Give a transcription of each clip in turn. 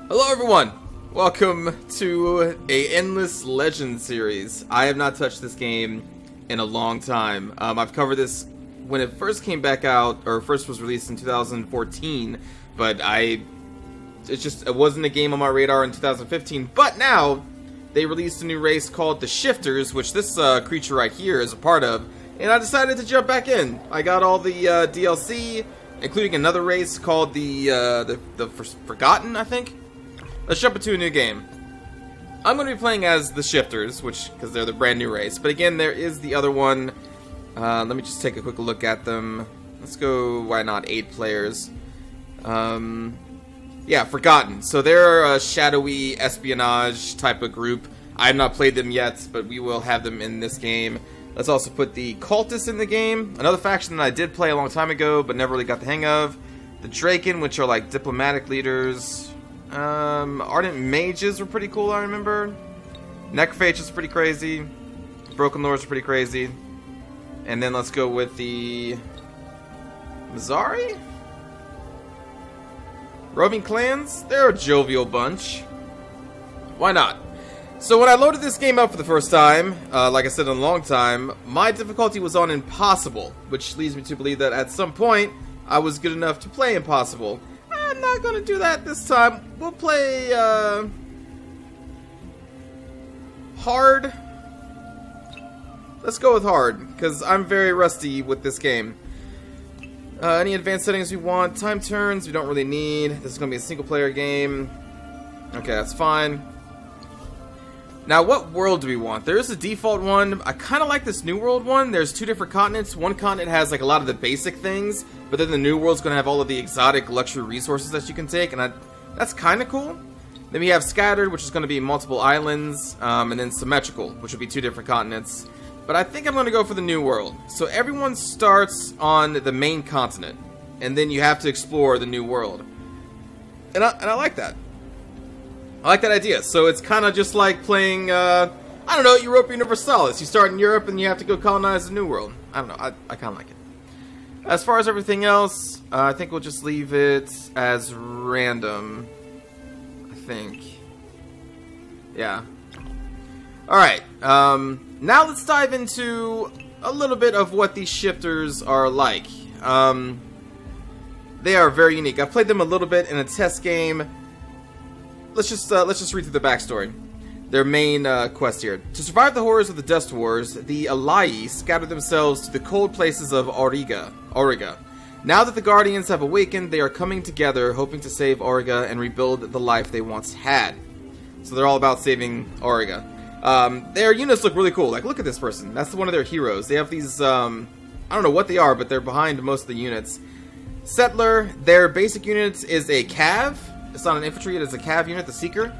Hello everyone! Welcome to a Endless Legend series. I have not touched this game in a long time. I've covered this when it first came back out, or first was released in 2014, but it wasn't a game on my radar in 2015. But now, they released a new race called the Shifters, which this creature right here is a part of, and I decided to jump back in. I got all the DLC, including another race called the Forgotten, I think? Let's jump into a new game. I'm going to be playing as the Shifters, because they're the brand new race. But again, there is the other one. Let me just take a quick look at them. Let's go, why not, 8 players. Yeah, Forgotten. So they're a shadowy espionage type of group. I have not played them yet, but we will have them in this game. Let's also put the Cultists in the game. Another faction that I did play a long time ago, but never really got the hang of. The Draken, which are like diplomatic leaders. Ardent Mages were pretty cool, I remember. Necrophage is pretty crazy. Broken Lords are pretty crazy. And then let's go with the Mazari? Roving Clans? They're a jovial bunch. Why not? So when I loaded this game up for the first time, like I said in a long time, my difficulty was on Impossible, which leads me to believe that at some point I was good enough to play Impossible. I'm not gonna do that this time. We'll play hard. Let's go with hard, because I'm very rusty with this game. Any advanced settings we want? Time turns we don't really need. This is gonna be a single player game. Okay, that's fine. Now, what world do we want? There is a default one. I kind of like this New World one. There's 2 different continents. One continent has like a lot of the basic things, but then the New World's going to have all of the exotic luxury resources that you can take, and that's kind of cool. Then we have Scattered, which is going to be multiple islands, and then Symmetrical, which would be 2 different continents. But I think I'm going to go for the New World. So everyone starts on the main continent, and then you have to explore the New World. And I like that. I like that idea. So it's kind of just like playing, I don't know, Europa Universalis. You start in Europe and you have to go colonize the New World. I don't know, I kind of like it. As far as everything else, I think we'll just leave it as random. I think. Yeah. Alright, now let's dive into a little bit of what these Shifters are like. They are very unique. I've played them a little bit in a test game. Let's just read through the backstory. Their main quest here. To survive the horrors of the Dust Wars, the Alai scattered themselves to the cold places of Auriga. Now that the Guardians have awakened, they are coming together, hoping to save Auriga and rebuild the life they once had. So they're all about saving Auriga. Their units look really cool. Like, look at this person. That's one of their heroes. They have these, I don't know what they are, but they're behind most of the units. Settler, their basic unit is a Cav. It's not an infantry, it is a Cav unit, the Seeker.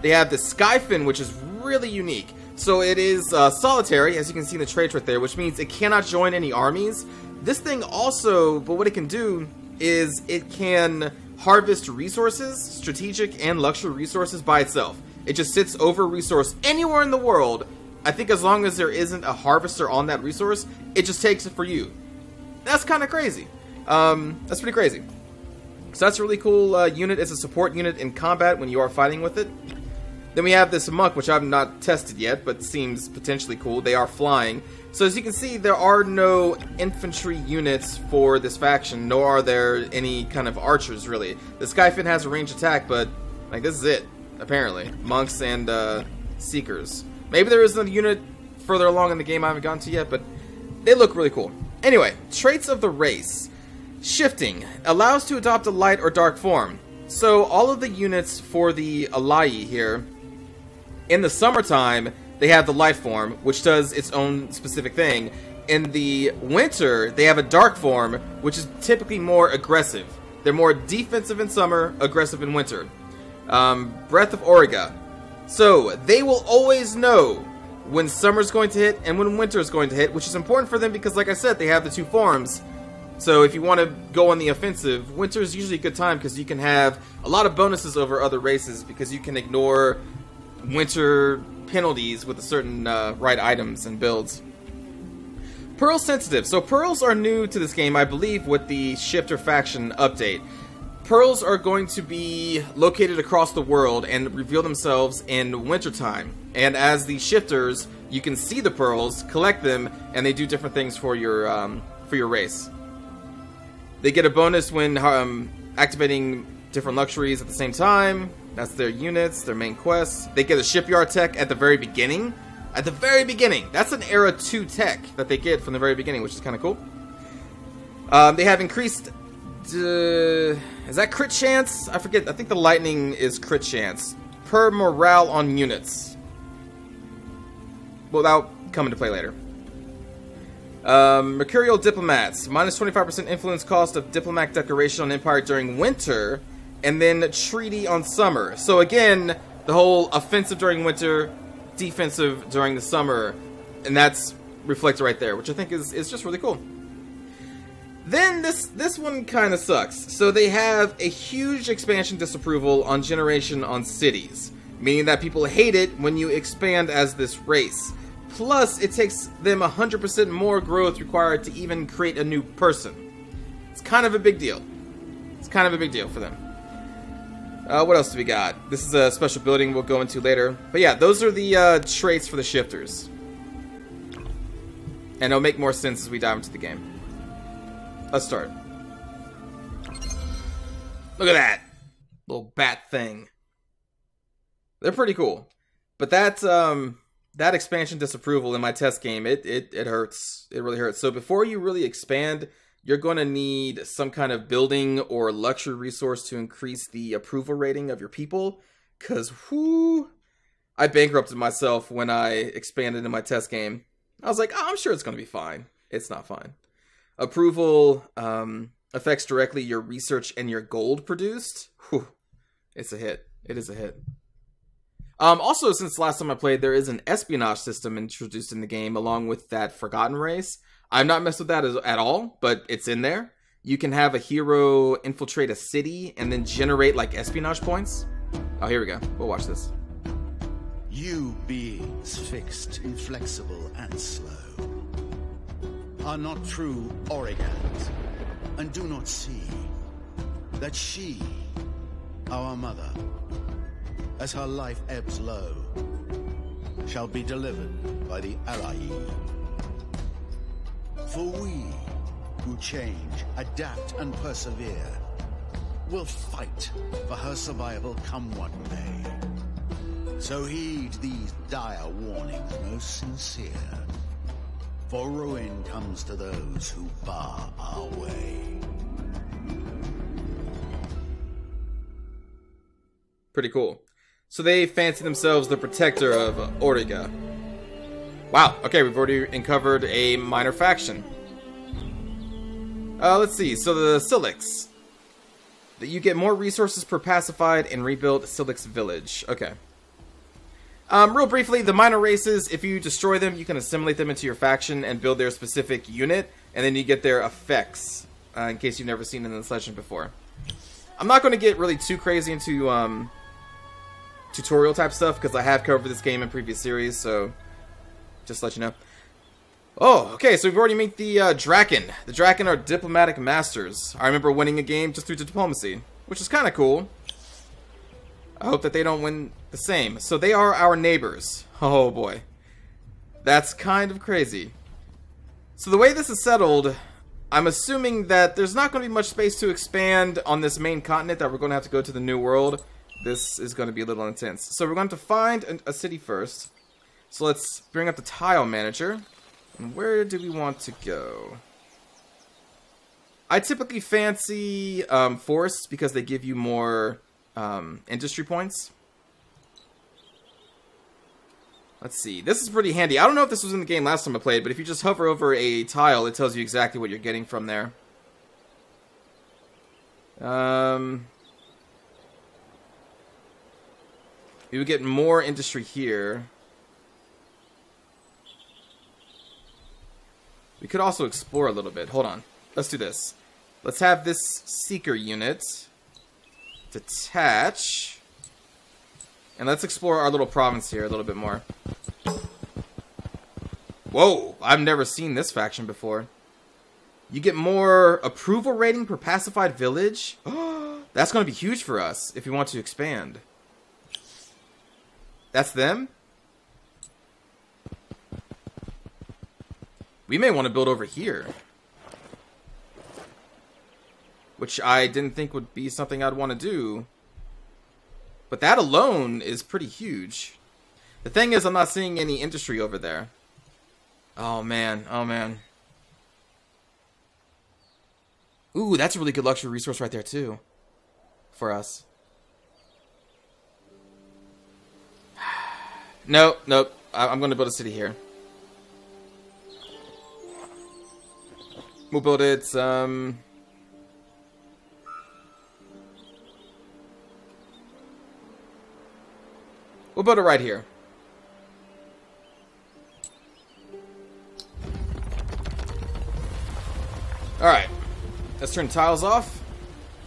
They have the Skyfin, which is really unique. So it is solitary, as you can see in the traits right there, which means it cannot join any armies. This thing also, but what it can do is it can harvest resources, strategic and luxury resources by itself. It just sits over a resource anywhere in the world. I think as long as there isn't a harvester on that resource, it just takes it for you. That's kind of crazy. That's pretty crazy. So that's a really cool unit. It's a support unit in combat when you are fighting with it. Then we have this Monk, which I've not tested yet, but seems potentially cool. They are flying. So as you can see, there are no infantry units for this faction, nor are there any kind of archers, really. The Skyfin has a ranged attack, but like this is it, apparently. Monks and Seekers. Maybe there is another unit further along in the game I haven't gotten to yet, but they look really cool. Anyway, traits of the race. Shifting allows to adopt a light or dark form. So all of the units for the Alai here, in the summertime, they have the light form, which does its own specific thing. In the winter, they have a dark form, which is typically more aggressive. They're more defensive in summer, aggressive in winter. Breath of Auriga. So they will always know when summer's going to hit and when winter is going to hit, which is important for them because, like I said, they have the 2 forms. So if you want to go on the offensive, winter is usually a good time because you can have a lot of bonuses over other races because you can ignore winter penalties with a certain right items and builds. Pearl sensitive. So pearls are new to this game, I believe, with the Shifter faction update. Pearls are going to be located across the world and reveal themselves in wintertime. And as the shifters, you can see the pearls, collect them, and they do different things for your race. They get a bonus when activating different luxuries at the same time. That's their units, their main quests. They get a shipyard tech at the very beginning. At the very beginning. That's an Era 2 tech that they get from the very beginning, which is kind of cool. They have increased... is that crit chance? I forget. I think the lightning is crit chance. Per morale on units. Well, that'll come into play later. Mercurial diplomats. Minus 25% influence cost of diplomat decoration on Empire during winter. And then treaty on summer. So again, the whole offensive during winter, defensive during the summer. And that's reflected right there, which I think is just really cool. Then this one kind of sucks. So they have a huge expansion disapproval on generation on cities, meaning that people hate it when you expand as this race. Plus, it takes them 100% more growth required to even create a new person. It's kind of a big deal. It's kind of a big deal for them. What else do we got? This is a special building we'll go into later. But yeah, those are the traits for the shifters. And it'll make more sense as we dive into the game. Let's start. Look at that little bat thing. They're pretty cool, but that expansion disapproval in my test game, it hurts. It really hurts. So before you really expand, you're going to need some kind of building or luxury resource to increase the approval rating of your people. Cause whoo, I bankrupted myself when I expanded in my test game. I was like, oh, I'm sure it's going to be fine. It's not fine. Approval affects directly your research and your gold produced. Whew, it's a hit. It is a hit. Also, since last time I played, there is an espionage system introduced in the game along with that Forgotten race. I've not messed with that at all, but it's in there. You can have a hero infiltrate a city and then generate like espionage points. Oh, here we go. We'll watch this. You beings fixed, inflexible, and slow are not true Oregons, and do not see that she, our mother, as her life ebbs low, shall be delivered by the Alai. For we, who change, adapt, and persevere, will fight for her survival come what may. So heed these dire warnings most sincere. For ruin comes to those who bar our way. Pretty cool. So they fancy themselves the protector of Origa. Wow, okay, we've already uncovered a minor faction. Let's see, so the Silix. You get more resources per pacified and rebuild Silix village. Okay. Real briefly, the minor races, if you destroy them, you can assimilate them into your faction and build their specific unit, and then you get their effects, in case you've never seen it in the session before. I'm not going to get really too crazy into tutorial type stuff, because I have covered this game in previous series, so just to let you know. Oh, okay, so we've already met the Draken. The Draken are diplomatic masters. I remember winning a game just through diplomacy, which is kind of cool. I hope that they don't win the same. So they are our neighbors. Oh boy. That's kind of crazy. So the way this is settled, I'm assuming that there's not going to be much space to expand on this main continent, that we're going to have to go to the New World. This is going to be a little intense. So we're going to find a city first. So let's bring up the tile manager. And where do we want to go? I typically fancy forests because they give you more industry points. Let's see. This is pretty handy. I don't know if this was in the game last time I played, but if you just hover over a tile, it tells you exactly what you're getting from there. We would get more industry here. We could also explore a little bit. Hold on. Let's do this. Let's have this seeker unit detach. And let's explore our little province here a little bit more. Whoa, I've never seen this faction before. You get more approval rating per pacified village. That's going to be huge for us if we want to expand. That's them? We may want to build over here. Which I didn't think would be something I'd want to do. But that alone is pretty huge. The thing is, I'm not seeing any industry over there. Oh, man. Oh, man. Ooh, that's a really good luxury resource right there, too. For us. Nope, nope. I'm going to build a city here. We'll build it, We'll build it right here. Alright. Let's turn tiles off.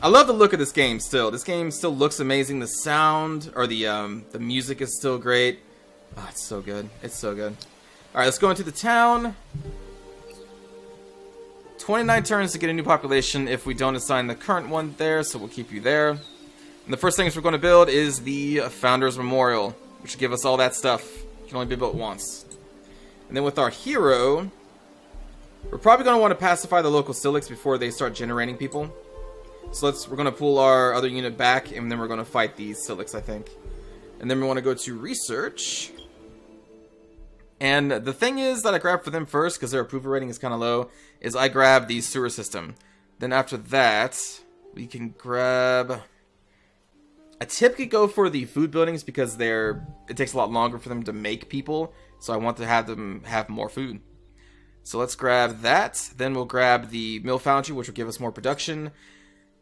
I love the look of this game still. This game still looks amazing. The sound, or the music is still great. Oh, it's so good. It's so good. Alright, let's go into the town. 29 turns to get a new population if we don't assign the current one there, so we'll keep you there. And the first things we're going to build is the Founders Memorial, which will give us all that stuff. It can only be built once. And then with our hero, we're probably going to want to pacify the local Silix before they start generating people. So we're going to pull our other unit back, and then we're going to fight these Silix, I think. And then we want to go to research. And the thing is that I grabbed for them first, because their approval rating is kind of low, is I grab the sewer system. Then after that, we can grab... I typically go for the food buildings because it takes a lot longer for them to make people. So I want to have them have more food. So let's grab that. Then we'll grab the mill foundry, which will give us more production.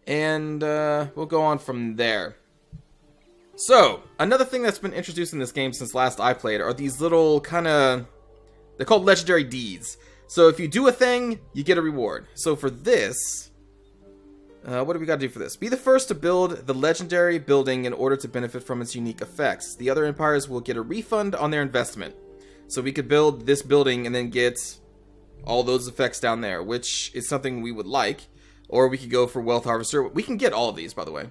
And we'll go on from there. So, another thing that's been introduced in this game since last I played are these little kind of... They're called legendary deeds. So if you do a thing, you get a reward. So for this... what do we got to do for this? Be the first to build the legendary building in order to benefit from its unique effects. The other empires will get a refund on their investment. So we could build this building and then get all those effects down there, which is something we would like. Or we could go for Wealth Harvester. We can get all of these, by the way.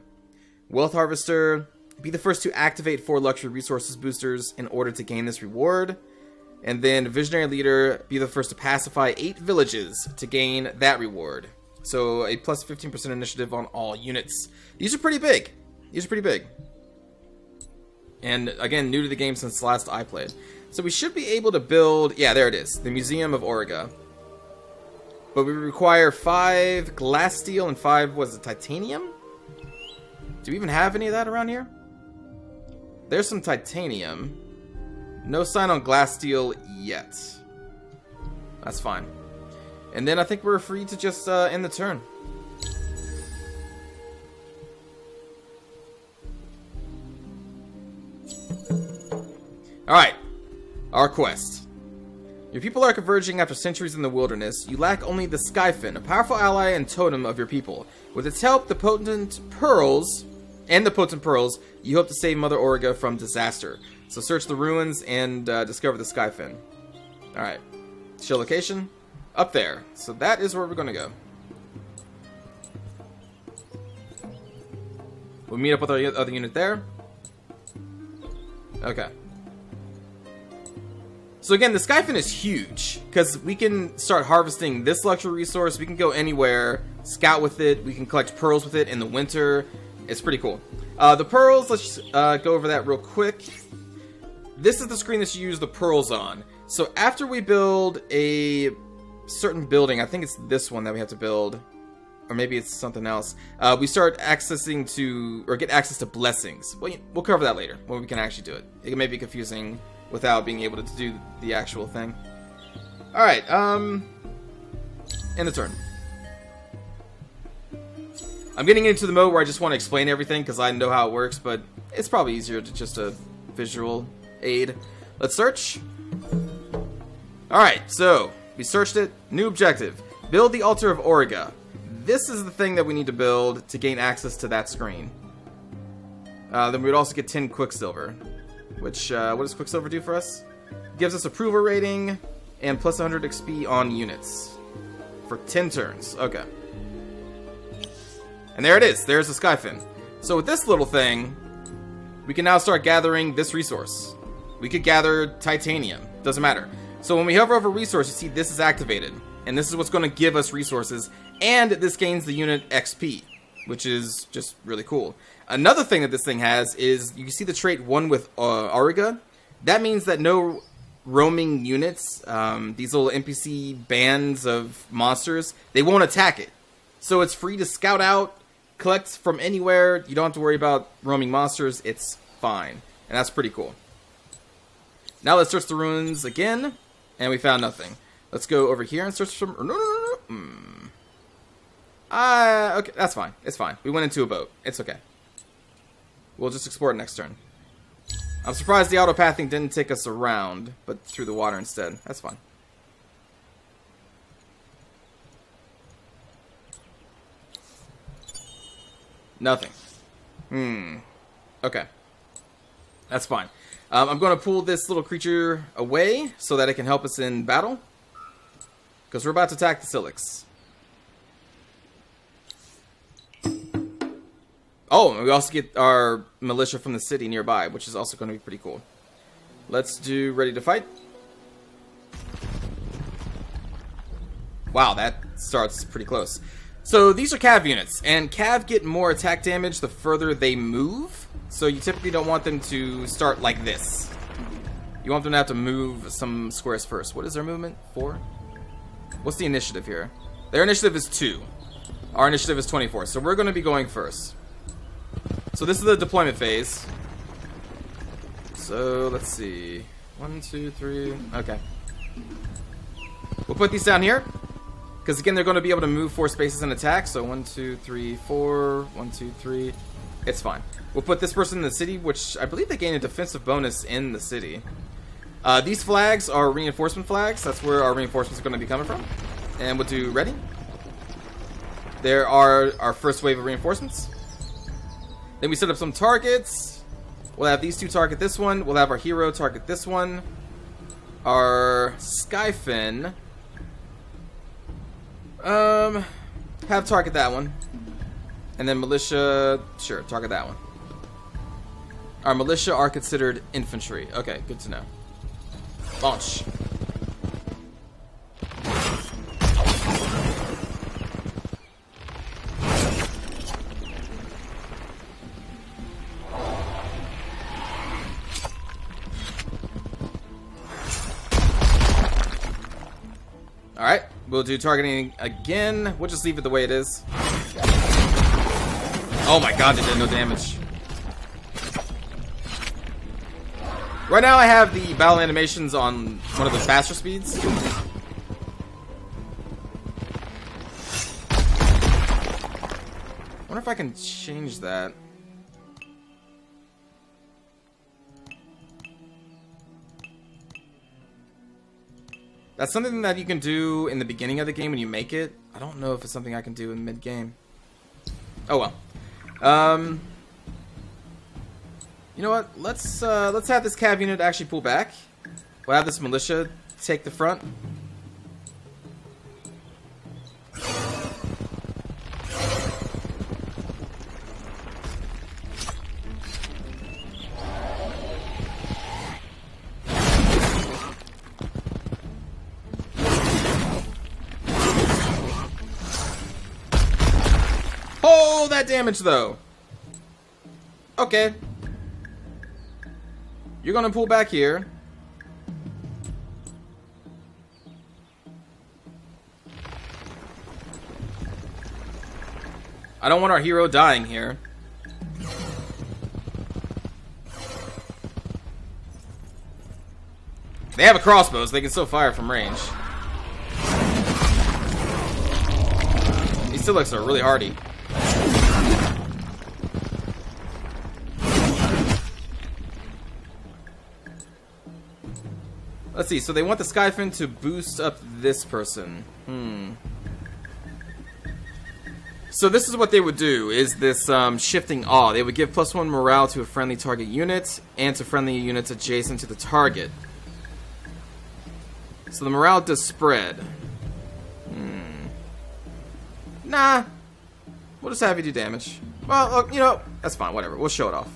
Wealth Harvester... Be the first to activate 4 luxury resources boosters in order to gain this reward. And then Visionary Leader, be the first to pacify 8 villages to gain that reward. So a plus 15% initiative on all units. These are pretty big. These are pretty big. And again, new to the game since last I played. So we should be able to build... Yeah, there it is. The Museum of Origa. But we require 5 glass steel and 5, what is it, titanium? Do we even have any of that around here? There's some titanium. No sign on glass steel yet. That's fine. And then I think we're free to just end the turn. Alright. Our quest. Your people are converging after centuries in the wilderness. You lack only the Skyfin, a powerful ally and totem of your people. With its help, the potent pearls... you hope to save Mother Origa from disaster. So search the ruins and discover the Skyfin. Alright. Show location? Up there. So that is where we're going to go. We'll meet up with our other unit there. Okay. So again, the Skyfin is huge, because we can start harvesting this luxury resource. We can go anywhere, scout with it. We can collect pearls with it in the winter. It's pretty cool. The pearls, let's go over that real quick. This is the screen that you use the pearls on. So after we build a certain building, I think it's this one that we have to build, or maybe it's something else, we start accessing to, or get access to blessings. Well, we'll cover that later, when we can actually do it. It may be confusing without being able to do the actual thing. Alright, end the turn. I'm getting into the mode where I just want to explain everything because I know how it works, but it's probably easier to just a visual aid. Let's search. Alright, so we searched it. New objective. Build the Altar of Origa. This is the thing that we need to build to gain access to that screen. Then we'd also get 10 Quicksilver. Which, what does Quicksilver do for us? Gives us approval rating and plus 100 XP on units. For 10 turns. Okay. And there it is. There's the Skyfin. So with this little thing, we can now start gathering this resource. We could gather titanium. Doesn't matter. So when we hover over resource, you see this is activated. And this is what's going to give us resources. And this gains the unit XP, which is just really cool. Another thing that this thing has is, you can see the trait one with Auriga. That means that no roaming units, these little NPC bands of monsters, they won't attack it. So it's free to scout out, collect from anywhere. You don't have to worry about roaming monsters. It's fine. And that's pretty cool. Now let's search the ruins again. And we found nothing. Let's go over here and search some... No. Okay, that's fine. It's fine. We went into a boat. It's okay. We'll just explore it next turn. I'm surprised the auto-pathing didn't take us around, but through the water instead. That's fine. Nothing. Okay. That's fine. I'm going to pull this little creature away so that it can help us in battle. Because we're about to attack the Silix. Oh, and we also get our militia from the city nearby, which is also going to be pretty cool. Let's do ready to fight. Wow, that starts pretty close. So these are Cav units, and Cav get more attack damage the further they move. So you typically don't want them to start like this. You want them to have to move some squares first. What is their movement? 4? What's the initiative here? Their initiative is 2. Our initiative is 24, so we're going to be going first. So this is the deployment phase. So let's see. 1, 2, 3. Okay. We'll put these down here. Because again, they're going to be able to move 4 spaces and attack. So 1, 2, 3, 4. 1, 2, 3. It's fine. We'll put this person in the city, which I believe they gain a defensive bonus in the city. These flags are reinforcement flags. That's where our reinforcements are going to be coming from. And we'll do ready. There are our first wave of reinforcements. Then we set up some targets. We'll have these 2 target this one. We'll have our hero target this one. Our Skyfin. Have target that one. And then militia, sure, target that one. Our militia are considered infantry. Okay, good to know. Launch. Alright, we'll do targeting again. We'll just leave it the way it is. Oh my god, they did no damage. Right now I have the battle animations on one of the faster speeds. I wonder if I can change that. That's something that you can do in the beginning of the game when you make it. I don't know if it's something I can do in mid-game. Oh well. You know what? Let's have this Cav unit actually pull back. We'll have this militia take the front. Oh, that damage though. Okay. You're gonna pull back here. I don't want our hero dying here. They have a crossbow, so they can still fire from range. These Silix are really hardy. Let's see, so they want the Skyfin to boost up this person. So this is what they would do, is this shifting awe. They would give +1 morale to a friendly target unit, and to friendly units adjacent to the target. So the morale does spread. Nah. We'll just have you do damage. Well, you know, that's fine. Whatever. We'll show it off.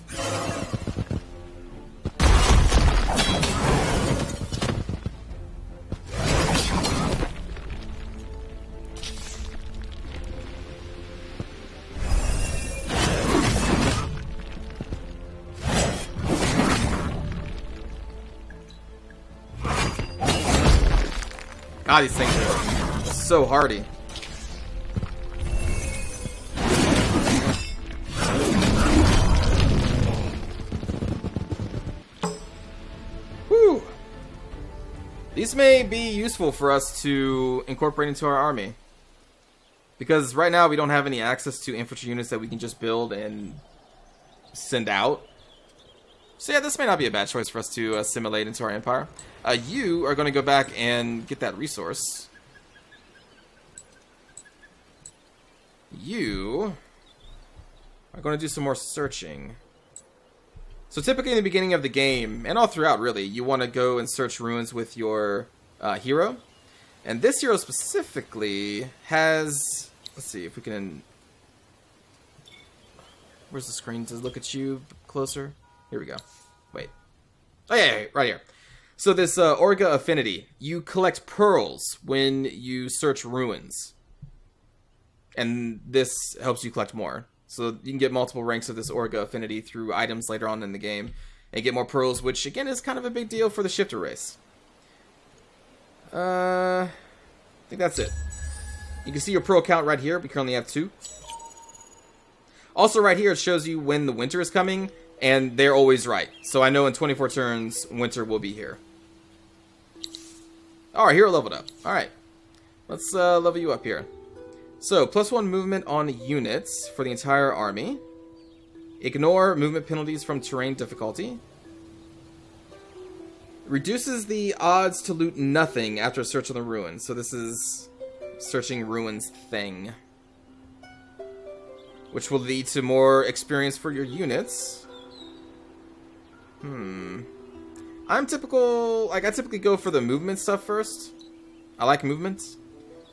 God, these things are so hardy. Whew. These may be useful for us to incorporate into our army. Because right now we don't have any access to infantry units that we can just build and send out. So yeah, this may not be a bad choice for us to assimilate into our empire. You are going to go back and get that resource. You are going to do some more searching. So typically in the beginning of the game, and all throughout really, you want to go and search ruins with your hero. And this hero specifically has... Let's see if we can... Where's the screen to look at you closer? Here we go. Wait. Oh yeah, right here. So this Orga Affinity, you collect pearls when you search ruins. And this helps you collect more. So you can get multiple ranks of this Orga Affinity through items later on in the game. And get more pearls, which again is kind of a big deal for the shifter race. I think that's it. You can see your pearl count right here. We currently have 2. Also right here it shows you when the winter is coming. And they're always right. So I know in 24 turns, winter will be here. Alright, hero leveled up. Alright. Let's level you up here. So, +1 movement on units for the entire army. Ignore movement penalties from terrain difficulty. Reduces the odds to loot nothing after a search on the ruins. So this is searching ruins thing. Which will lead to more experience for your units. I typically go for the movement stuff first. I like movement.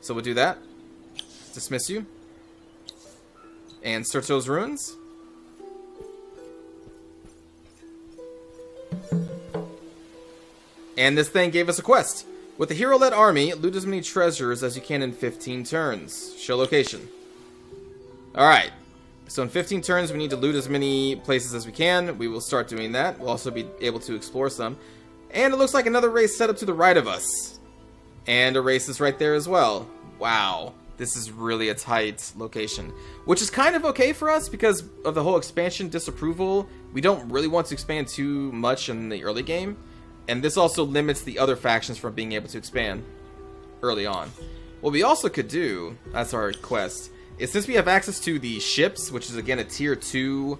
So we'll do that. Dismiss you. And search those ruins. And this thing gave us a quest. With the hero-led army, loot as many treasures as you can in 15 turns. Show location. Alright. So in 15 turns, we need to loot as many places as we can. We will start doing that. We'll also be able to explore some. And it looks like another race set up to the right of us. And a race is right there as well. Wow. This is really a tight location. Which is kind of okay for us because of the whole expansion disapproval. We don't really want to expand too much in the early game. And this also limits the other factions from being able to expand early on. What we also could do, that's our quest, is since we have access to the ships, which is again a tier 2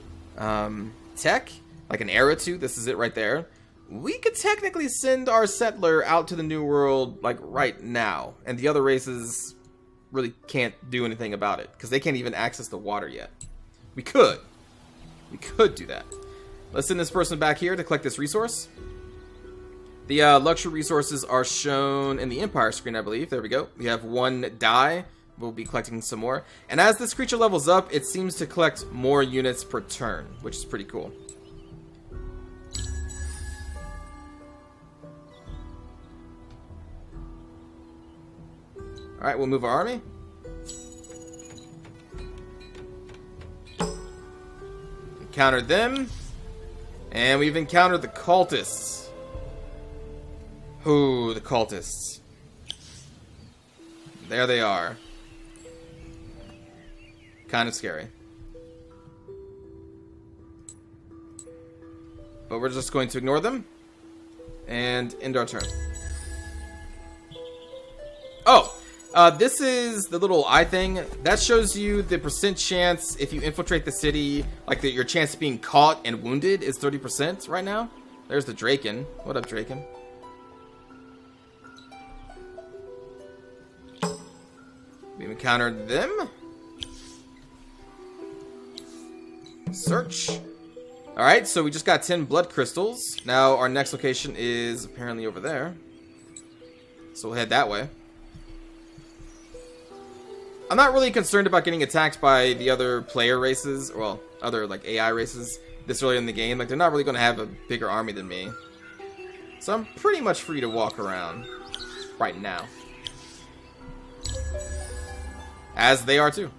tech, like an era 2, this is it right there, we could technically send our settler out to the New World like right now. And the other races really can't do anything about it, because they can't even access the water yet. We could do that. Let's send this person back here to collect this resource. The luxury resources are shown in the Empire screen, I believe. There we go. We have 1 die. We'll be collecting some more. And as this creature levels up, it seems to collect more units per turn, which is pretty cool. Alright, we'll move our army. Encountered them. And we've encountered the cultists. Ooh, the cultists. There they are. Kind of scary. But we're just going to ignore them. And end our turn. Oh! This is the little eye thing. That shows you the percent chance if you infiltrate the city. Like your chance of being caught and wounded is 30% right now. There's the Draken. What up, Draken? We've encountered them. Search. Alright, so we just got 10 blood crystals. Now our next location is apparently over there. So we'll head that way. I'm not really concerned about getting attacked by the other player races, well, other like AI races this early in the game. Like, they're not really going to have a bigger army than me. So I'm pretty much free to walk around right now. As they are too.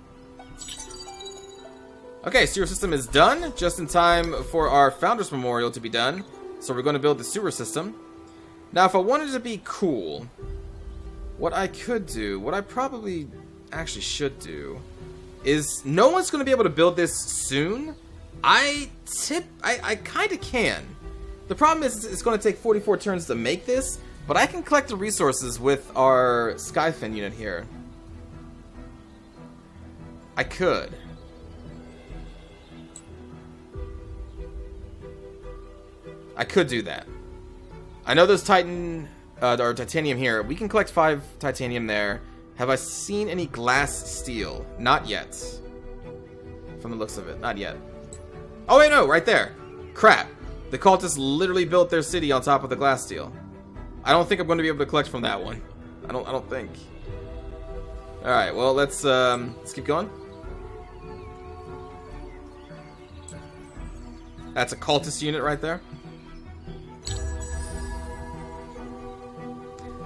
Okay, sewer system is done, just in time for our Founders Memorial to be done. So we're going to build the sewer system. Now, if I wanted to be cool, what I could do, what I probably actually should do, is no one's going to be able to build this soon. I kind of can. The problem is it's going to take 44 turns to make this, but I can collect the resources with our Skyfin unit here. I could. I could do that. I know there's Titan, or titanium here. We can collect 5 titanium there. Have I seen any glass steel? Not yet. From the looks of it, not yet. Oh wait, no, right there. Crap. The cultists literally built their city on top of the glass steel. I don't think I'm going to be able to collect from that one. I don't think. All right, well let's keep going. That's a cultist unit right there.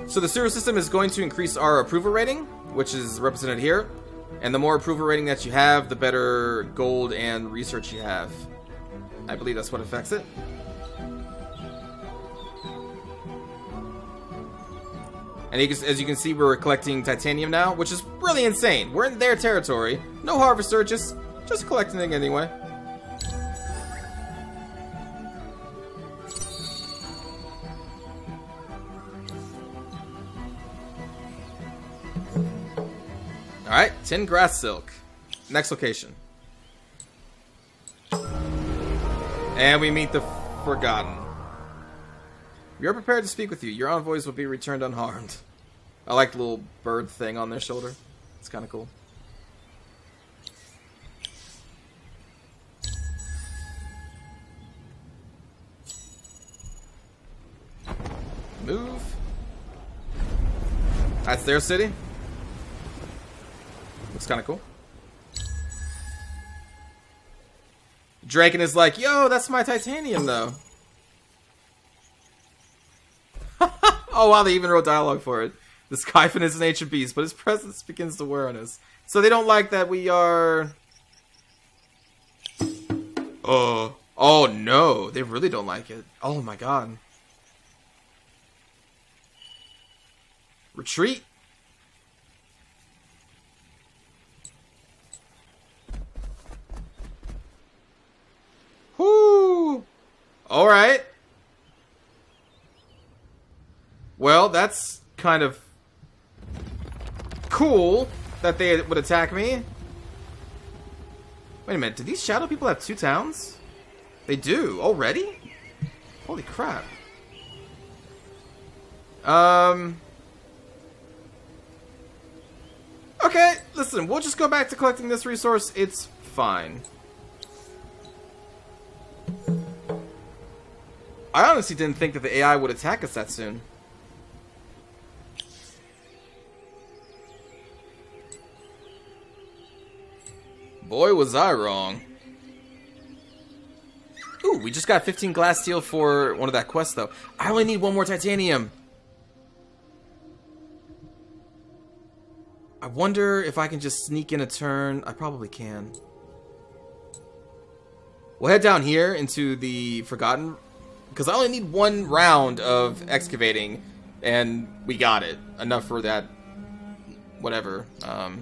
So the sewer system is going to increase our approval rating, which is represented here. And the more approval rating that you have, the better gold and research you have. I believe that's what affects it. And as you can see, we're collecting titanium now, which is really insane. We're in their territory. No harvester, just collecting it anyway. Alright, 10 grass silk. Next location. And we meet the Forgotten. We are prepared to speak with you. Your envoys will be returned unharmed. I like the little bird thing on their shoulder. It's kind of cool. Move. That's their city. Looks kind of cool. Draken is like, yo, that's my titanium, though. Oh, wow, they even wrote dialogue for it. The Skyfin is an ancient beast, but his presence begins to wear on us. So they don't like that we are... Oh no, they really don't like it. Oh my god. Retreat. Whoo! Alright. Well, that's kind of cool that they would attack me. Wait a minute, do these shadow people have 2 towns? They do, already? Holy crap. Okay, listen, we'll just go back to collecting this resource. It's fine. I honestly didn't think that the AI would attack us that soon. Boy, was I wrong. Ooh, we just got 15 glass steel for one of that quest, though. I only need 1 more titanium. I wonder if I can just sneak in a turn. I probably can. We'll head down here into the Forgotten, because I only need 1 round of excavating, and we got it. Enough for that, whatever.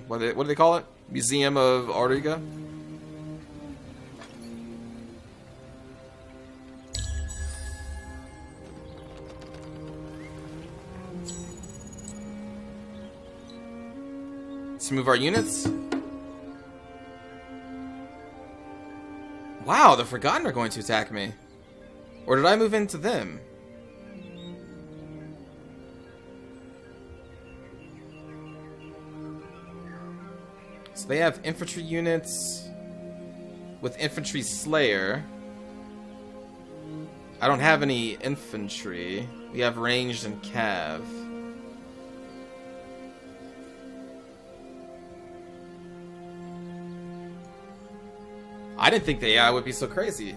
What do they call it? Museum of Auriga? Let's move our units. Wow, the Forgotten are going to attack me. Or did I move into them? So they have infantry units with infantry slayer. I don't have any infantry. We have ranged and cav. I didn't think the AI would be so crazy.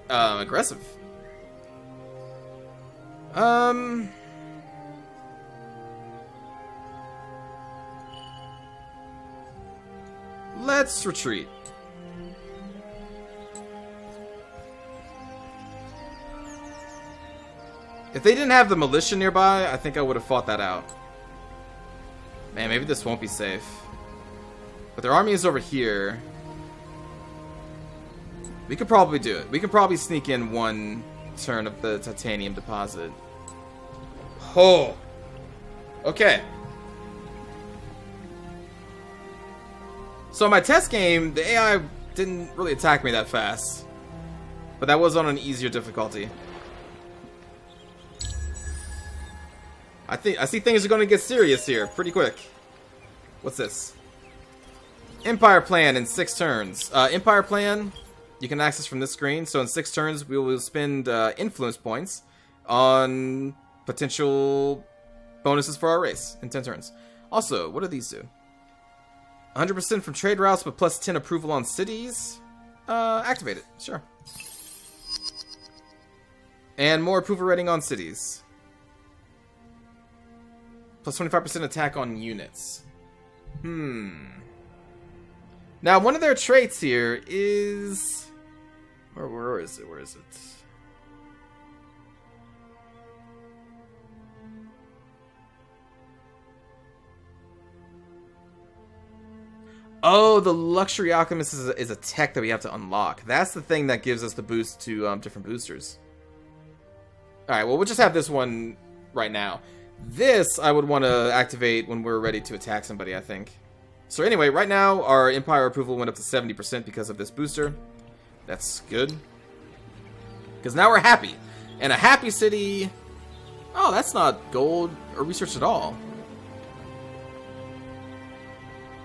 Aggressive. Let's retreat. If they didn't have the militia nearby, I think I would have fought that out. Man, maybe this won't be safe. But their army is over here. We could probably do it. We could probably sneak in one turn of the titanium deposit. Oh! Okay. So in my test game, the AI didn't really attack me that fast. But that was on an easier difficulty. I see things are going to get serious here pretty quick. What's this? Empire plan in 6 turns. Empire plan you can access from this screen. So in 6 turns, we will spend influence points on potential bonuses for our race in 10 turns. Also, what do these do? 100% from trade routes, but plus 10 approval on cities. Activate it. Sure. And more approval rating on cities. Plus 25% attack on units. Now, one of their traits here is... Where is it? Where is it? Oh, the Luxury Alchemist is a tech that we have to unlock. That's the thing that gives us the boost to different boosters. Alright, well, we'll just have this one right now. This, I would want to activate when we're ready to attack somebody, I think. So anyway, right now, our Empire approval went up to 70% because of this booster. That's good. Because now we're happy. And a happy city... Oh, that's not gold or research at all.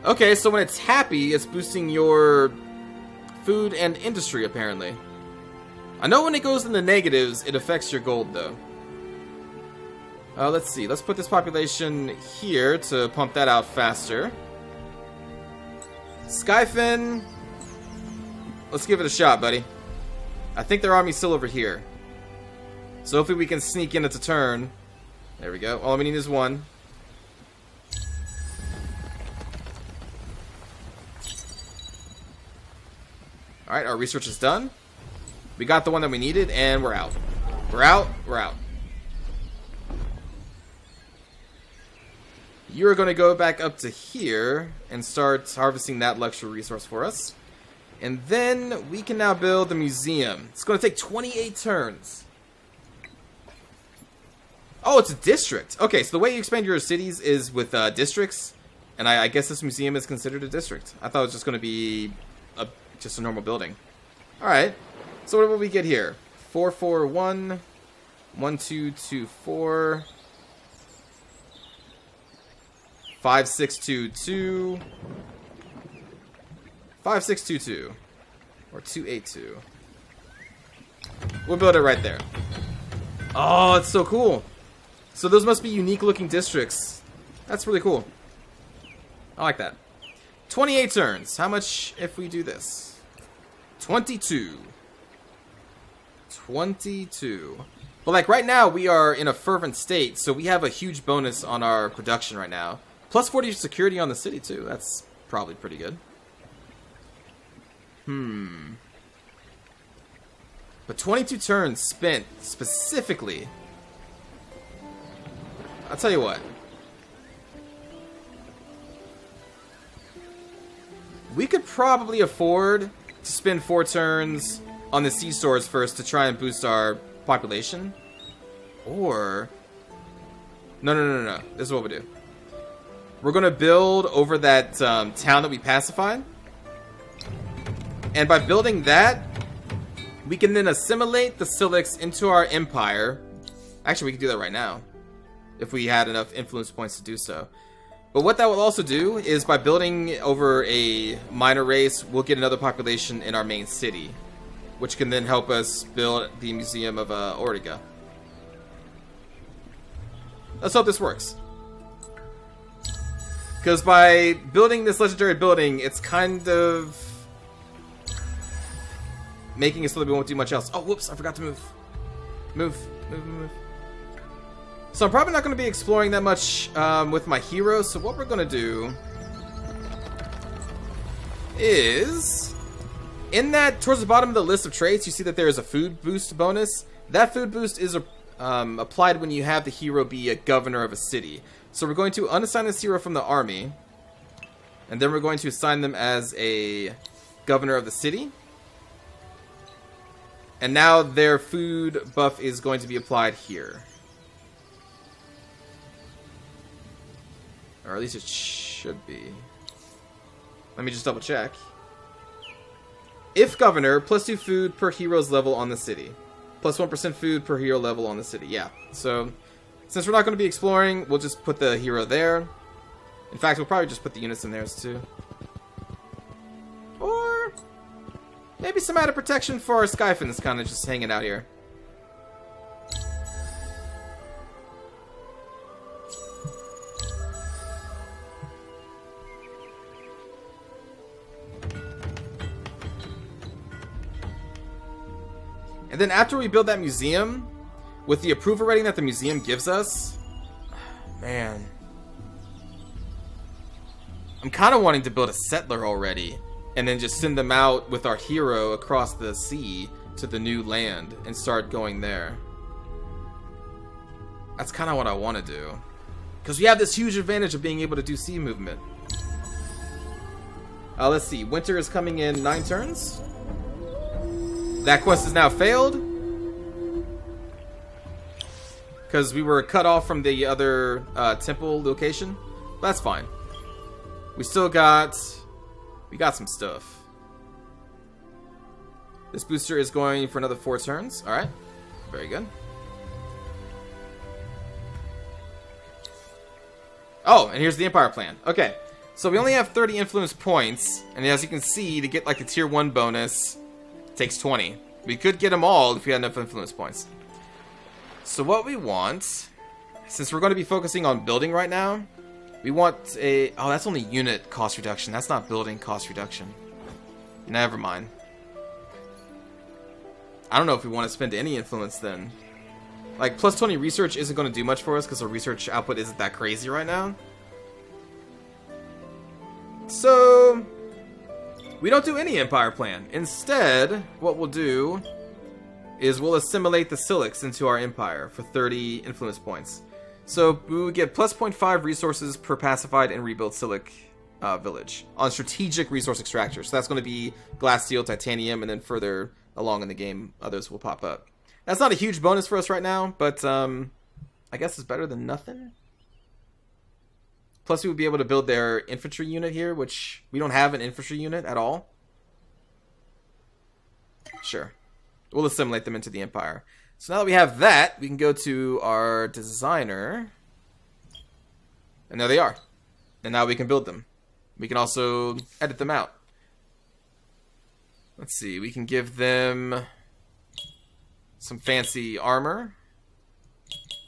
Okay, so when it's happy, it's boosting your food and industry, apparently. I know when it goes in the negatives, it affects your gold, though. Let's see. Let's put this population here to pump that out faster. Skyfin. Let's give it a shot, buddy. I think their army's still over here. So hopefully we can sneak in at the turn. There we go. All we need is one. Alright, our research is done. We got the one that we needed, and we're out. We're out. We're out. You're going to go back up to here and start harvesting that luxury resource for us. And then we can now build the museum. It's going to take 28 turns. Oh, it's a district. Okay, so the way you expand your cities is with districts. And I guess this museum is considered a district. I thought it was just going to be just a normal building. Alright, so what will we get here? 441, 1224... 5622, 5622, or 282. We'll build it right there. Oh, it's so cool. So those must be unique looking districts. That's really cool. I like that. 28 turns. How much if we do this? 22. 22. But like right now we are in a fervent state, so we have a huge bonus on our production right now. Plus 40 security on the city, too. That's probably pretty good. But 22 turns spent specifically. I'll tell you what. We could probably afford to spend 4 turns on the sea stores first to try and boost our population. Or... No. This is what we do. We're going to build over that town that we pacified. And by building that, we can then assimilate the Silix into our empire. Actually, we can do that right now. If we had enough influence points to do so. But what that will also do is by building over a minor race, we'll get another population in our main city. Which can then help us build the Museum of Ortega. Let's hope this works. Because by building this legendary building, it's kind of making it so that we won't do much else. Oh, whoops, I forgot to move. Move. So I'm probably not going to be exploring that much with my heroes, so what we're going to do is, in that, towards the bottom of the list of traits, you see that there is a food boost bonus. That food boost is applied when you have the hero be a governor of a city. So we're going to unassign this hero from the army, and then we're going to assign them as a governor of the city. And now their food buff is going to be applied here. Or at least it should be. Let me just double check. If governor, +2 food per hero's level on the city. +1% food per hero level on the city. Yeah, so since we're not going to be exploring, we'll just put the hero there. In fact, we'll probably just put the units in there too. Or maybe some added protection for our Skyfins kind of just hanging out here. And then after we build that museum, with the approval rating that the museum gives us, man, I'm kind of wanting to build a settler already, and then just send them out with our hero across the sea to the new land and start going there. That's kind of what I want to do, because we have this huge advantage of being able to do sea movement. Let's see, winter is coming in 9 turns. That quest is now failed, because we were cut off from the other temple location. That's fine. We still got some stuff. This booster is going for another 4 turns. All right, very good. Oh, and here's the Empire plan. Okay, so we only have 30 influence points, and as you can see, to get like the tier 1 bonus, takes 20. We could get them all if we had enough influence points. So what we want, since we're going to be focusing on building right now, we want a... Oh, that's only unit cost reduction. That's not building cost reduction. Never mind. I don't know if we want to spend any influence then. Like, plus 20 research isn't going to do much for us because our research output isn't that crazy right now. So we don't do any Empire plan. Instead, what we'll do is we'll assimilate the Silix into our Empire for 30 influence points. So we would get plus 0.5 resources per pacified and rebuilt Silic village on strategic resource extractors. So that's going to be glass, steel, titanium, and then further along in the game, others will pop up. That's not a huge bonus for us right now, but I guess it's better than nothing. Plus, we would be able to build their infantry unit here, which we don't have an infantry unit at all. Sure. We'll assimilate them into the Empire. So now that we have that, we can go to our designer. And there they are. And now we can build them. We can also edit them out. Let's see. We can give them some fancy armor.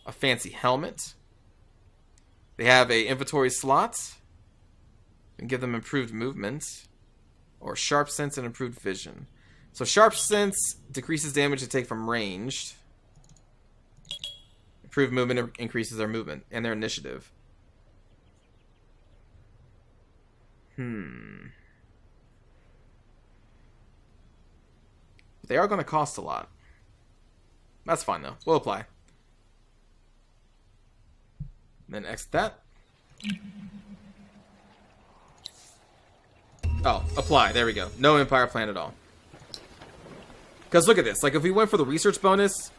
A fancy helmet. They have a inventory slot. And give them improved movement. Or sharp sense and improved vision. So sharp sense decreases damage they take from ranged. Improved movement increases their movement and their initiative. They are going to cost a lot. That's fine though. We'll apply. Then exit that. Oh, apply. There we go. No Empire plan at all. Because look at this. Like, if we went for the research bonus,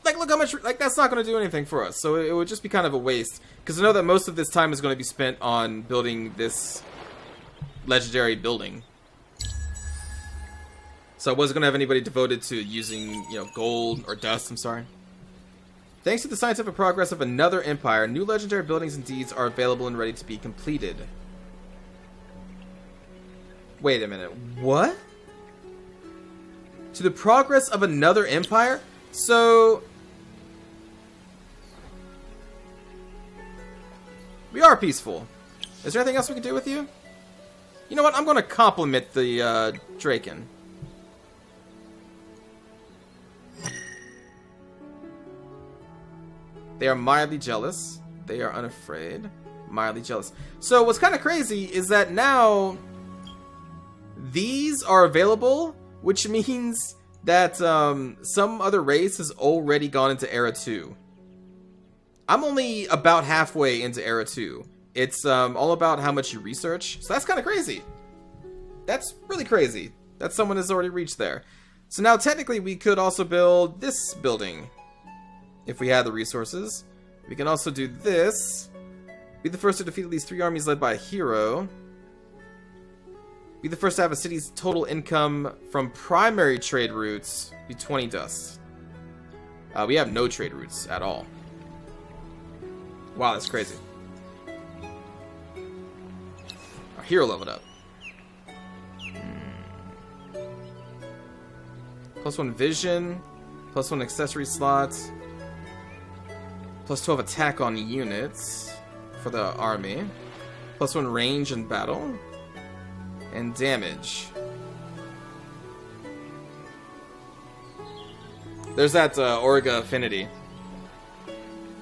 like, look how much... Like, that's not going to do anything for us. So it would just be kind of a waste. Because I know that most of this time is going to be spent on building this legendary building. So I wasn't going to have anybody devoted to using, you know, gold or dust, I'm sorry. Thanks to the scientific progress of another empire, new legendary buildings and deeds are available and ready to be completed. Wait a minute. What? To the progress of another empire? So... we are peaceful. Is there anything else we can do with you? You know what? I'm going to compliment the Draken. They are mildly jealous. They are unafraid. Mildly jealous. So what's kind of crazy is that now these are available, which means that some other race has already gone into Era 2. I'm only about halfway into Era 2. It's all about how much you research. So that's kind of crazy. That's really crazy that someone has already reached there. So now technically we could also build this building if we had the resources. We can also do this. Be the first to defeat at least 3 armies led by a hero. Be the first to have a city's total income from primary trade routes be 20 dust. We have no trade routes at all. Wow, that's crazy. Our hero leveled up. +1 vision, +1 accessory slots, +12 attack on units for the army, +1 range in battle, and damage. There's that Auriga affinity.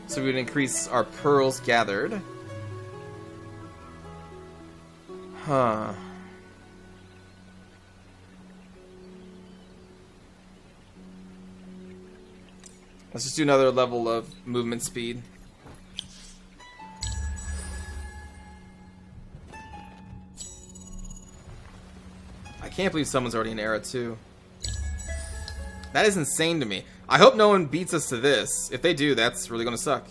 So we would increase our pearls gathered. Huh. Let's just do another level of movement speed. I can't believe someone's already in Era 2. That is insane to me. I hope no one beats us to this. If they do, that's really gonna suck.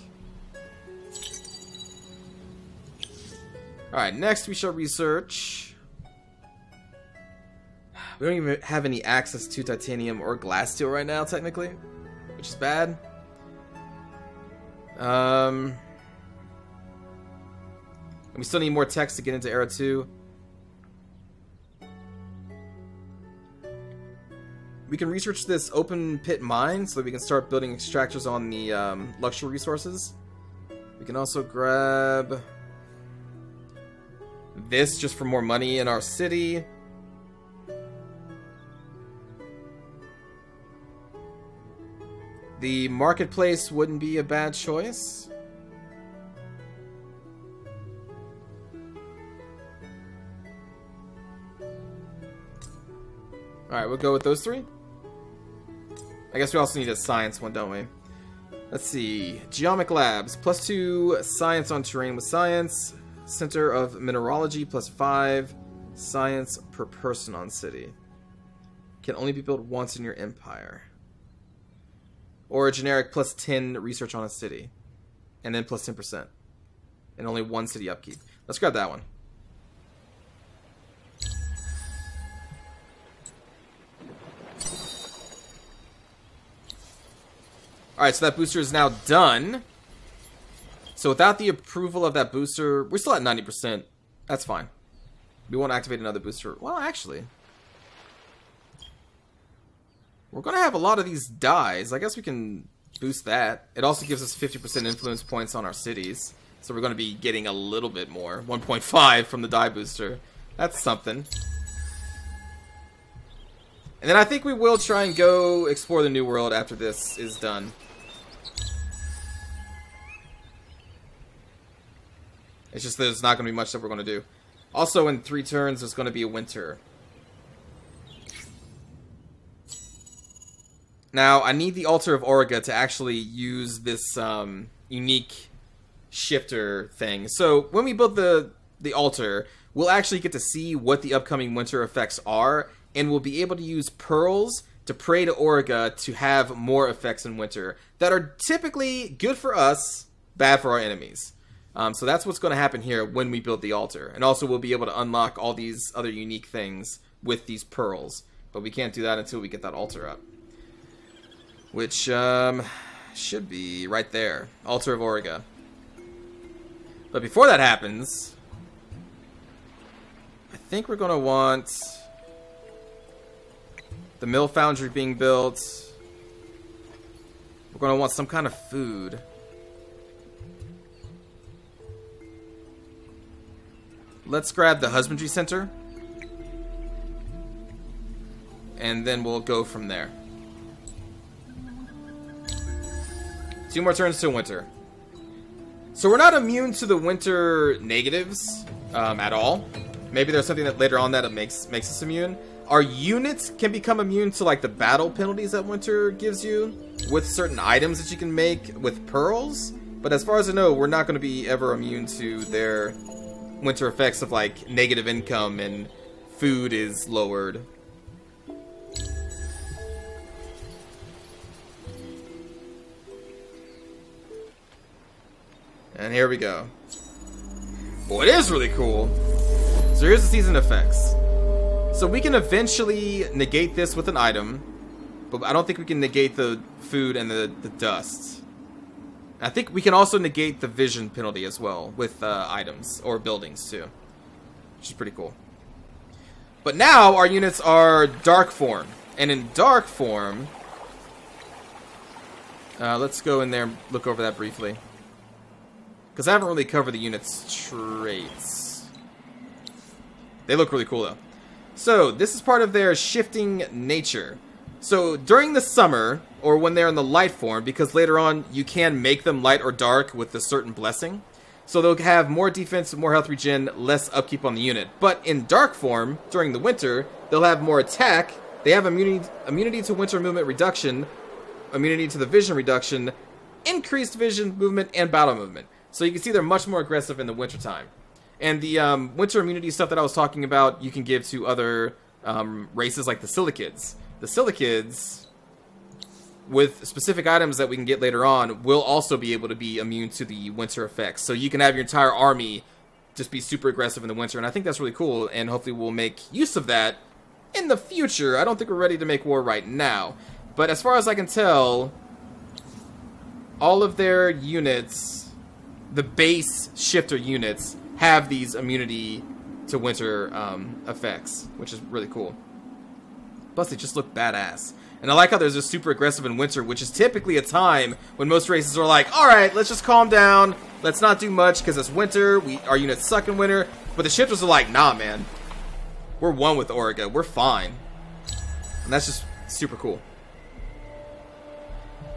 Alright, next we shall research. We don't even have any access to titanium or glass steel right now, technically, which is bad. And we still need more techs to get into Era 2. We can research this open pit mine so that we can start building extractors on the luxury resources. We can also grab this just for more money in our city. The marketplace wouldn't be a bad choice. Alright, we'll go with those 3. I guess we also need a science one, don't we? Let's see. Geomic Labs. +2 science on terrain with science. Center of Mineralogy +5. Science per person on city. Can only be built once in your empire. Or a generic +10 research on a city. And then +10%. And only 1 city upkeep. Let's grab that one. Alright, so that booster is now done. So without the approval of that booster, we're still at 90%. That's fine. We won't activate another booster. Well, actually, we're going to have a lot of these dies. I guess we can boost that. It also gives us 50% influence points on our cities. So we're going to be getting a little bit more. 1.5 from the die booster. That's something. And then I think we will try and go explore the New World after this is done. It's just there's not going to be much that we're going to do. Also, in 3 turns, there's going to be a winter. Now, I need the Altar of Auriga to actually use this unique shifter thing. So, when we build the altar, we'll actually get to see what the upcoming winter effects are, and we'll be able to use pearls to pray to Auriga to have more effects in winter that are typically good for us, bad for our enemies. So that's what's going to happen here when we build the altar. And also we'll be able to unlock all these other unique things with these pearls. But we can't do that until we get that altar up. Which should be right there. Altar of Auriga. But before that happens, I think we're going to want the mill foundry being built. We're going to want some kind of food. Let's grab the husbandry center. And then we'll go from there. 2 more turns till winter. So we're not immune to the winter negatives at all. Maybe there's something that later on that it makes us immune. Our units can become immune to like the battle penalties that winter gives you with certain items that you can make with pearls. But as far as I know, we're not going to be ever immune to their winter effects of like negative income and food is lowered. And here we go. Oh, it is really cool. So here's the season effects. So we can eventually negate this with an item, but I don't think we can negate the food and the dust. I think we can also negate the vision penalty as well with items or buildings too, which is pretty cool. But now our units are dark form, and in dark form, let's go in there and look over that briefly. Because I haven't really covered the unit's traits. They look really cool, though. So, this is part of their shifting nature. So, during the summer, or when they're in the light form, because later on you can make them light or dark with a certain blessing. So, they'll have more defense, more health regen, less upkeep on the unit. But in dark form, during the winter, they'll have more attack. They have immunity to winter movement reduction, immunity to the vision reduction, increased vision movement, and battle movement. So you can see they're much more aggressive in the wintertime. And the winter immunity stuff that I was talking about, you can give to other races like the Silikids. The Silikids, with specific items that we can get later on, will also be able to be immune to the winter effects. So you can have your entire army just be super aggressive in the winter. And I think that's really cool, and hopefully we'll make use of that in the future. I don't think we're ready to make war right now. But as far as I can tell, all of their units, the base shifter units, have these immunity to winter effects, which is really cool. Plus, they just look badass. And I like how they're just super aggressive in winter, which is typically a time when most races are like, alright, let's just calm down, let's not do much, because it's winter, our units suck in winter. But the shifters are like, nah, man. We're one with Origa, we're fine. And that's just super cool.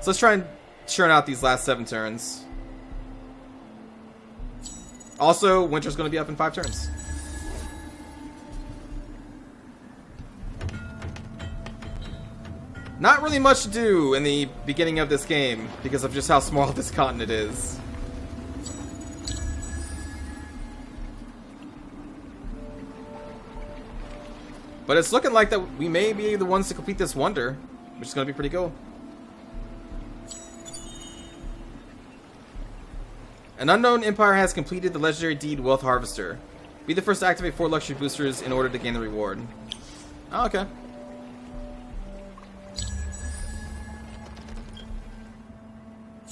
So let's try and churn out these last 7 turns. Also, winter's going to be up in 5 turns. Not really much to do in the beginning of this game because of just how small this continent is. But it's looking like that we may be the ones to complete this wonder, which is going to be pretty cool. An unknown empire has completed the legendary deed Wealth Harvester. Be the first to activate 4 luxury boosters in order to gain the reward. Oh, okay.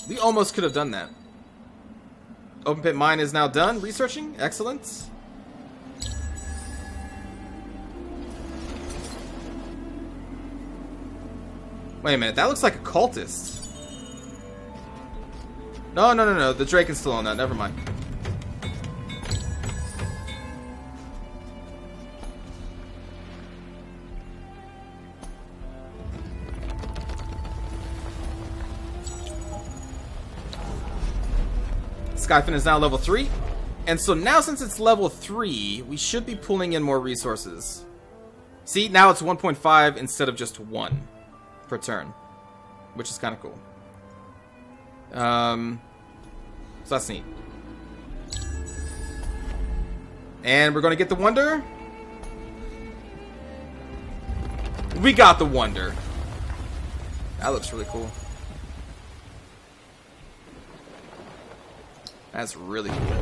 We almost could have done that. Open pit mine is now done. Researching. Excellent. Wait a minute. That looks like a cultist. No. The Draken's still on that. Never mind. Skyfin is now level 3. And so now since it's level 3, we should be pulling in more resources. See, now it's 1.5 instead of just 1 per turn. Which is kind of cool. So that's neat. And we're going to get the wonder. We got the wonder. That looks really cool. That's really cool.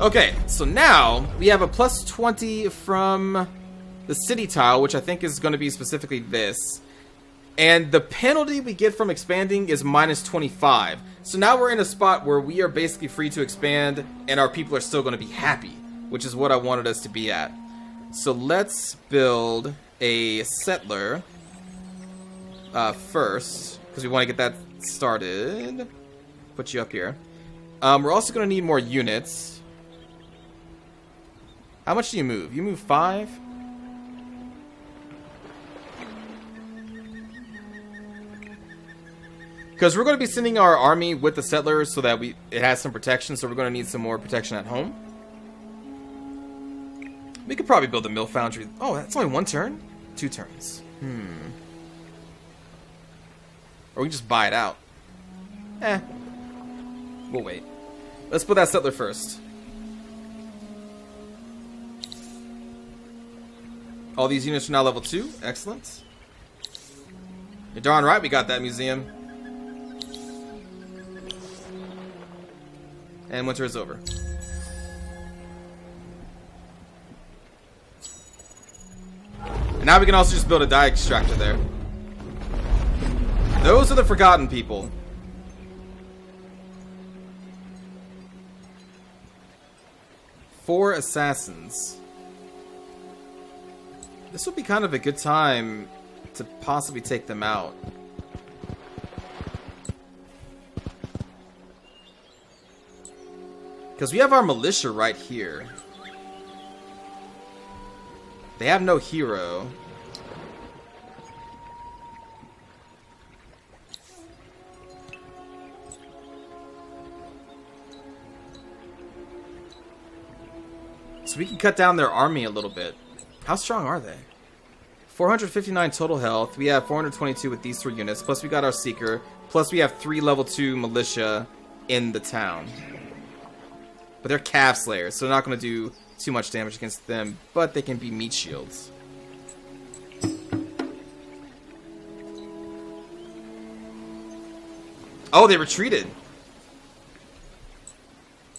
Okay, so now we have a plus 20 from the city tile, which I think is going to be specifically this. And the penalty we get from expanding is minus 25. So now we're in a spot where we are basically free to expand and our people are still going to be happy, which is what I wanted us to be at. So let's build a settler first, because we want to get that started. Put you up here. We're also going to need more units. How much do you move? You move 5? Because we're going to be sending our army with the settlers so that it has some protection, so we're going to need some more protection at home. We could probably build a mill foundry. Oh, that's only 1 turn? 2 turns. Or we can just buy it out. We'll wait. Let's put that settler first. All these units are now level 2. Excellent. You're darn right we got that museum. And winter is over. And now we can also just build a dye extractor there. Those are the forgotten people. Four assassins. This would be kind of a good time to possibly take them out. Because we have our militia right here. They have no hero. So we can cut down their army a little bit. How strong are they? 459 total health. We have 422 with these 3 units. Plus we got our Seeker. Plus we have 3 level 2 militia in the town. But they're Cav Slayers, so they're not going to do too much damage against them. But they can be meat shields. Oh, they retreated.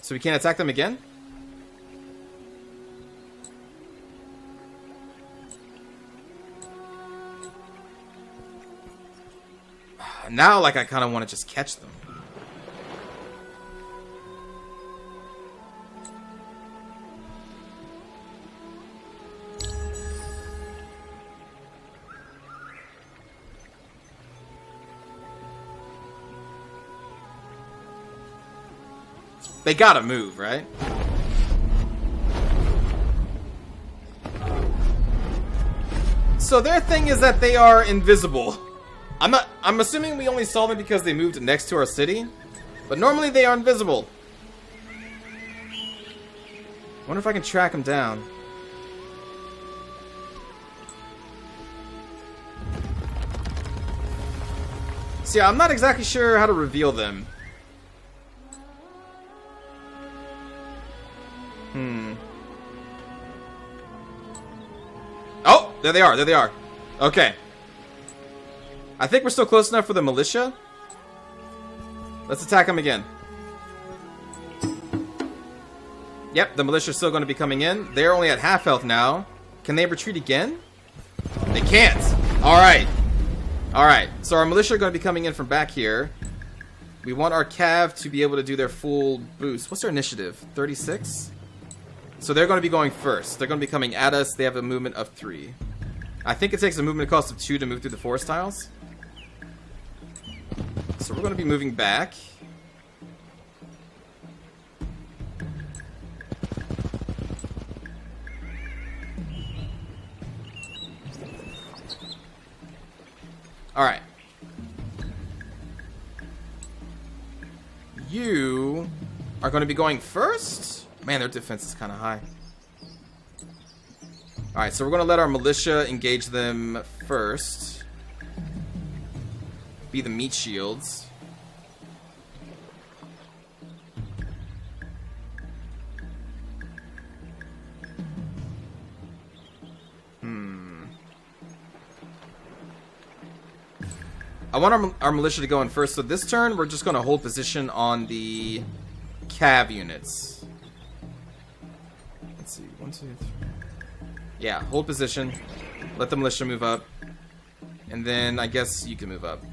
So we can't attack them again? Now, like, I kind of want to just catch them. They gotta move, right? So their thing is that they are invisible. I'm assuming we only saw them because they moved next to our city. But normally they are invisible. Wonder if I can track them down. See, I'm not exactly sure how to reveal them. Oh, there they are, there they are. Okay. I think we're still close enough for the militia. Let's attack them again. Yep, the militia's still going to be coming in. They're only at half health now. Can they retreat again? They can't. Alright. Alright, so our militia are going to be coming in from back here. We want our cav to be able to do their full boost. What's their initiative? 36? So they're going to be going first. They're going to be coming at us. They have a movement of 3. I think it takes a movement cost of 2 to move through the forest tiles. So we're going to be moving back. Alright. You are going to be going first? Man, their defense is kind of high. Alright, so we're going to let our militia engage them first. Be the meat shields. I want our militia to go in first, so this turn we're just going to hold position on the cav units. Let's see, 1, 2, 3. Yeah, hold position. Let the militia move up. And then I guess you can move up.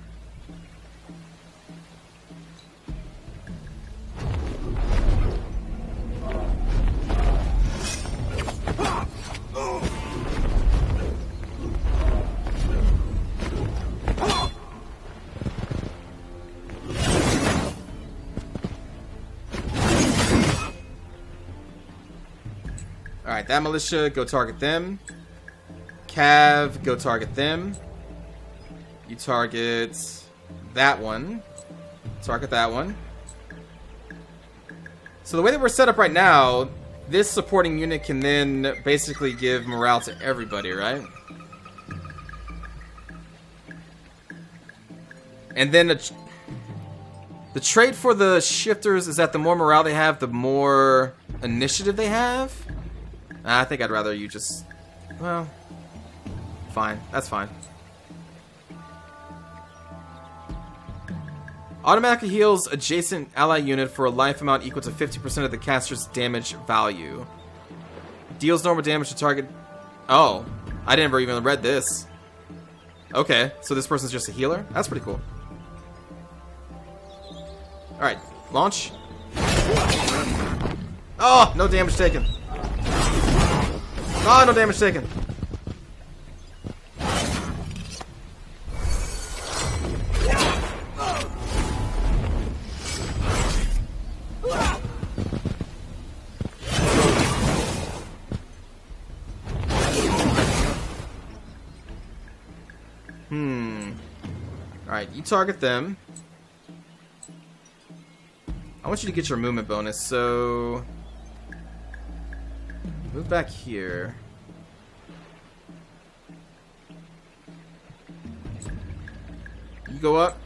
Alright, that militia, go target them. Cav, go target them. You target that one. Target that one. So the way that we're set up right now, this supporting unit can then basically give morale to everybody, right? And then the trait for the shifters is that the more morale they have, the more initiative they have. I think I'd rather you just... Well, fine. That's fine. Automatically heals adjacent ally unit for a life amount equal to 50% of the caster's damage value. Deals normal damage to target... Oh, I never even read this. Okay, so this person's just a healer? That's pretty cool. Alright, launch. Oh, no damage taken. Oh, no damage taken. Alright, you target them. I want you to get your movement bonus, so... Move back here. You go up.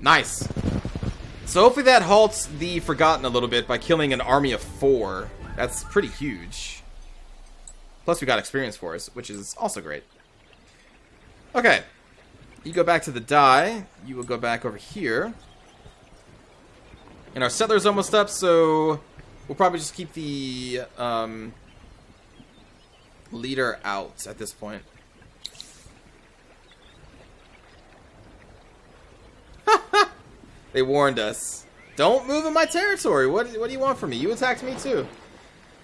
Nice. So hopefully that halts the Forgotten a little bit by killing an army of 4. That's pretty huge. Plus we got experience for us, which is also great. Okay. You go back to the die. You will go back over here. And our settler's almost up, so we'll probably just keep the leader out at this point. They warned us. Don't move in my territory. What do you want from me? You attacked me too.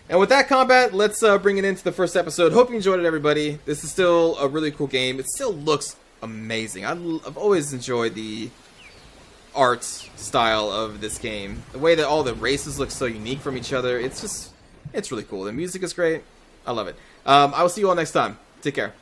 And with that combat, let's bring it into the first episode. Hope you enjoyed it, everybody. This is still a really cool game. It still looks amazing. I've always enjoyed the art style of this game. The way that all the races look so unique from each other. It's really cool. The music is great. I love it. I will see you all next time. Take care.